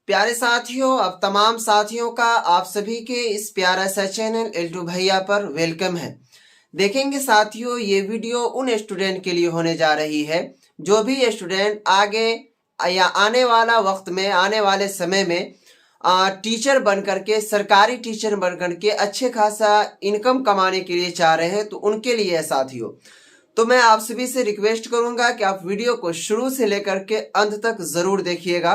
प्यारे साथियों, अब तमाम साथियों का आप सभी के इस प्यारा सा चैनल एल्टू भैया पर वेलकम है। देखेंगे साथियों, ये वीडियो उन स्टूडेंट के लिए होने जा रही है जो भी स्टूडेंट आगे या आने वाला वक्त में, आने वाले समय में टीचर बन करके, सरकारी टीचर बन करके अच्छे खासा इनकम कमाने के लिए चाह रहे हैं, तो उनके लिए है साथियों। तो मैं आप सभी से रिक्वेस्ट करूंगा कि आप वीडियो को शुरू से लेकर के अंत तक जरूर देखिएगा।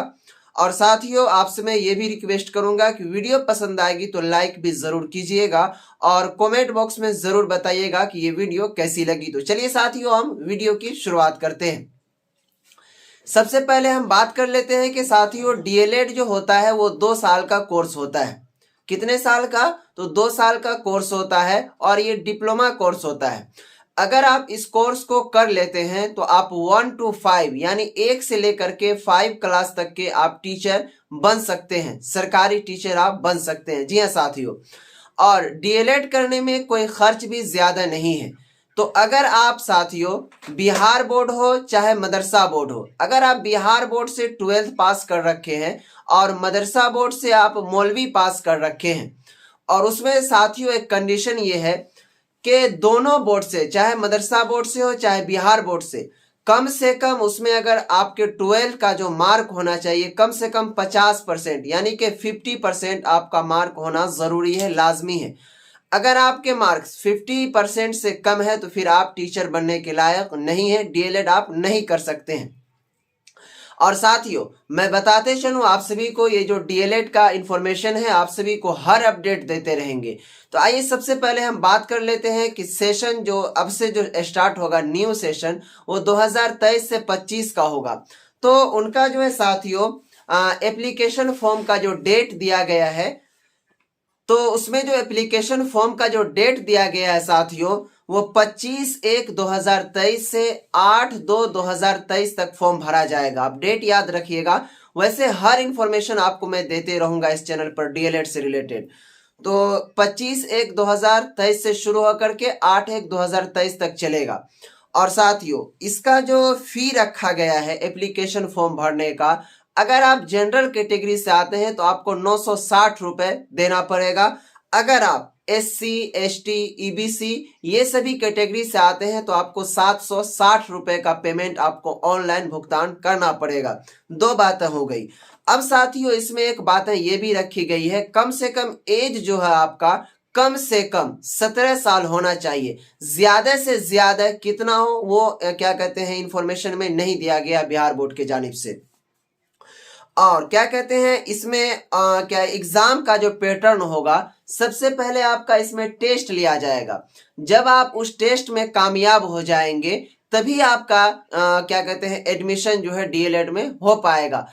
और साथियों, आपसे मैं ये भी रिक्वेस्ट करूंगा कि वीडियो पसंद आएगी तो लाइक भी जरूर कीजिएगा और कमेंट बॉक्स में जरूर बताइएगा कि ये वीडियो कैसी लगी। तो चलिए साथियों, हम वीडियो की शुरुआत करते हैं। सबसे पहले हम बात कर लेते हैं कि साथियों, डीएलएड जो होता है वो 2 साल का कोर्स होता है। कितने साल का? तो 2 साल का कोर्स होता है और ये डिप्लोमा कोर्स होता है। अगर आप इस कोर्स को कर लेते हैं तो आप 1 to 5 यानी 1 से लेकर के 5 क्लास तक के आप टीचर बन सकते हैं, सरकारी टीचर आप बन सकते हैं। जी हाँ साथियों, और डीएलएड करने में कोई खर्च भी ज्यादा नहीं है। तो अगर आप साथियों बिहार बोर्ड हो चाहे मदरसा बोर्ड हो, अगर आप बिहार बोर्ड से 12th पास कर रखे हैं और मदरसा बोर्ड से आप मौलवी पास कर रखे हैं, और उसमें साथियों एक कंडीशन ये है कि दोनों बोर्ड से, चाहे मदरसा बोर्ड से हो चाहे बिहार बोर्ड से कम उसमें अगर आपके 12 का जो मार्क होना चाहिए कम से कम 50% यानी कि 50% आपका मार्क होना जरूरी है, लाजमी है। अगर आपके मार्क्स 50% से कम है तो फिर आप टीचर बनने के लायक नहीं है, डीएलएड आप नहीं कर सकते हैं। और साथियों, मैं बताते चलूं आप सभी को, ये जो डीएलएड का इंफॉर्मेशन है आप सभी को हर अपडेट देते रहेंगे। तो आइए सबसे पहले हम बात कर लेते हैं कि सेशन जो अब से जो स्टार्ट होगा, न्यू सेशन, वो 2023 से 25 का होगा। तो उनका जो है साथियों एप्लीकेशन फॉर्म का जो डेट दिया गया है, तो उसमें जो एप्लीकेशन फॉर्म का जो डेट दिया गया है साथियों, वो 25/1/2023 से 8/2/2023 तक फॉर्म भरा जाएगा। आप डेट याद रखिएगा। वैसे हर इंफॉर्मेशन आपको मैं देते रहूंगा इस चैनल पर डीएलएड से रिलेटेड। तो 25/1/2023 से शुरू होकर के 8/1/2023 तक चलेगा। और साथियों, इसका जो फी रखा गया है एप्लीकेशन फॉर्म भरने का, अगर आप जनरल कैटेगरी से आते हैं तो आपको 960 रुपए देना पड़ेगा। अगर आप SC, ST, EBC ये सभी कैटेगरी से आते हैं तो आपको 760 रुपए का पेमेंट आपको ऑनलाइन भुगतान करना पड़ेगा। 2 बातें हो गई। अब साथियों, इसमें एक बात ये भी रखी गई है, कम से कम एज जो है आपका कम से कम 17 साल होना चाहिए। ज्यादा से ज्यादा कितना हो वो क्या कहते हैं इंफॉर्मेशन में नहीं दिया गया बिहार बोर्ड की जानिब से। और क्या कहते हैं इसमें क्या एग्जाम का जो पैटर्न होगा, सबसे पहले आपका इसमें टेस्ट लिया जाएगा। जब आप उस टेस्ट में कामयाब हो जाएंगे तभी आपका क्या कहते हैं एडमिशन जो है डीएलएड में हो पाएगा।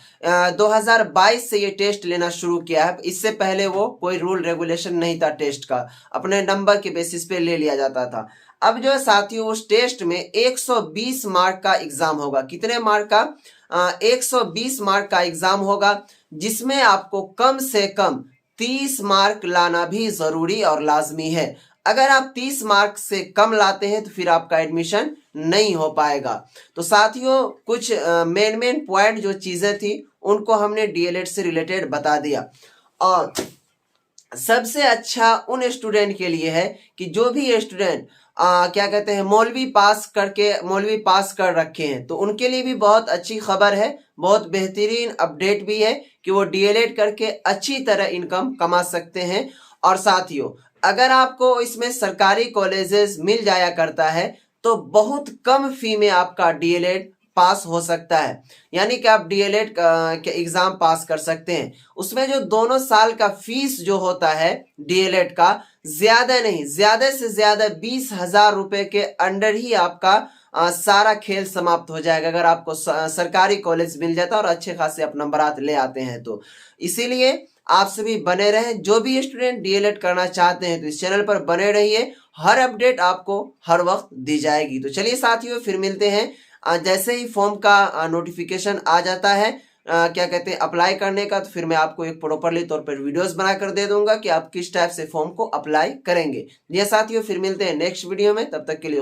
2022 से ये टेस्ट लेना शुरू किया है। इससे पहले वो कोई रूल रेगुलेशन नहीं था टेस्ट का, अपने नंबर के बेसिस पे ले लिया जाता था। अब जो है साथियों, उस टेस्ट में 120 मार्क का एग्जाम होगा। कितने मार्क का? 120 मार्क का एग्जाम होगा, जिसमें आपको कम से कम 30 मार्क लाना भी जरूरी और लाजमी है। अगर आप 30 मार्क से कम लाते हैं तो फिर आपका एडमिशन नहीं हो पाएगा। तो साथियों, कुछ मेन पॉइंट जो चीजें थी उनको हमने डीएलएड से रिलेटेड बता दिया। और सबसे अच्छा उन स्टूडेंट के लिए है कि जो भी स्टूडेंट क्या कहते हैं मौलवी पास कर रखे हैं, तो उनके लिए भी बहुत अच्छी खबर है, बहुत बेहतरीन अपडेट भी है कि वो डीएलएड करके अच्छी तरह इनकम कमा सकते हैं। और साथियों, अगर आपको इसमें सरकारी कॉलेजेस मिल जाया करता है तो बहुत कम फी में आपका डीएलएड पास हो सकता है, यानी कि आप डीएलएड के एग्जाम पास कर सकते हैं। उसमें जो दोनों साल का फीस जो होता है डीएलएड का, ज्यादा नहीं, ज्यादा से ज्यादा 20,000 रुपए के अंडर ही आपका सारा खेल समाप्त हो जाएगा, अगर आपको सरकारी कॉलेज मिल जाता है और अच्छे खासे आप नंबरात ले आते हैं तो। इसीलिए आप सभी बने रहें, जो भी स्टूडेंट डीएलएड करना चाहते हैं तो इस चैनल पर बने रहिए, हर अपडेट आपको हर वक्त दी जाएगी। तो चलिए साथियों, फिर मिलते हैं जैसे ही फॉर्म का नोटिफिकेशन आ जाता है क्या कहते हैं अप्लाई करने का, तो फिर मैं आपको एक प्रॉपरली तौर पर वीडियोस बना कर दे दूंगा कि आप किस टाइप से फॉर्म को अप्लाई करेंगे। ये साथियों, फिर मिलते हैं नेक्स्ट वीडियो में, तब तक के लिए